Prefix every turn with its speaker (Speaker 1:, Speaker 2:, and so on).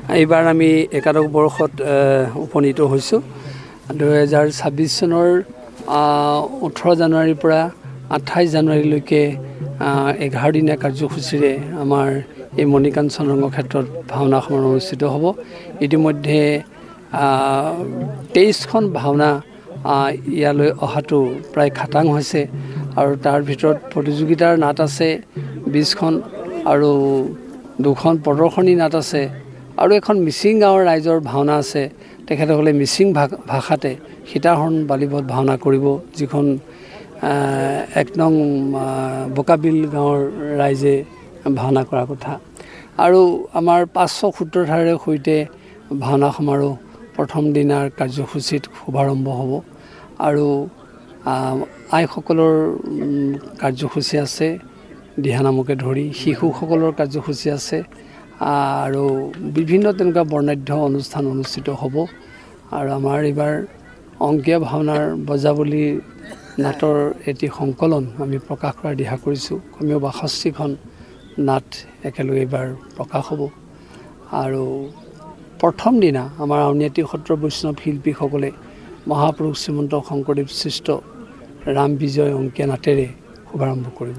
Speaker 1: এইবাৰ আমি একাদশ বৰ্ষত উপনীত হৈছোঁ 2026 চনৰ 18 জানুৱাৰীৰ পৰা 28 জানুৱাৰীলৈকে 11 দিনীয়া কাৰ্যসূচীৰে আমাৰ এই মণিকাঞ্চন ৰংগক্ষেত্ৰত ভাওনা সমাৰোহ অনুষ্ঠিত হ'ব। ইতিমধ্যে 23খন ভাওনা ইয়ালৈ অহাটো প্ৰায় খাটাং হৈছে আৰু তাৰ ভিতৰত প্ৰতিযোগিতাৰ নাট আছে 20খন আৰু 2খন প্ৰদৰ্শনী নাট আছে আৰু এখন মিচিং গাঁৱৰ ৰাইজৰ ভাওনা আছে। তেখেতসকলে মিচিং ভাষাতে সীতাহৰণ বালিবধ ভাওনা কৰিব, যিখন 1 নং বোকাবিল গাঁৱৰ ৰাইজে ভাওনা কৰাৰ কথা। আৰু আমাৰ 500 সূত্ৰধাৰে সৈতে ভাওনা সমাৰোহ প্ৰথম দিনাৰ কাৰ্যসূচীত শুভাৰম্ভ হ'ব আৰু আইসকলৰ কাৰ্যসূচী আছে, দিহানামকে ধৰি শিশুসকলৰ কাৰ্যসূচী আছে আৰু বিভিন্ন তেনেকুৱা বৰ্ণাঢ্য অনুষ্ঠান অনুষ্ঠিত হ'ব। আৰু আমাৰ এইবাৰ অংকীয়া ভাওনাৰ বজাবলী নাটৰ এটি সংকলন আমি প্ৰকাশ কৰাৰ দিহা কৰিছোঁ। কমেও 62খন নাট একেলগে এইবাৰ প্ৰকাশ হ'ব। আৰু প্ৰথম দিনা আমাৰ আউনীআটী সত্ৰ বৈষ্ণৱ শিল্পীসকলে মহাপুৰুষ শ্ৰীমন্ত শংকৰদেৱ সৃষ্ট ৰাম বিজয় অংকীয়া নাটেৰে শুভাৰম্ভ কৰিব।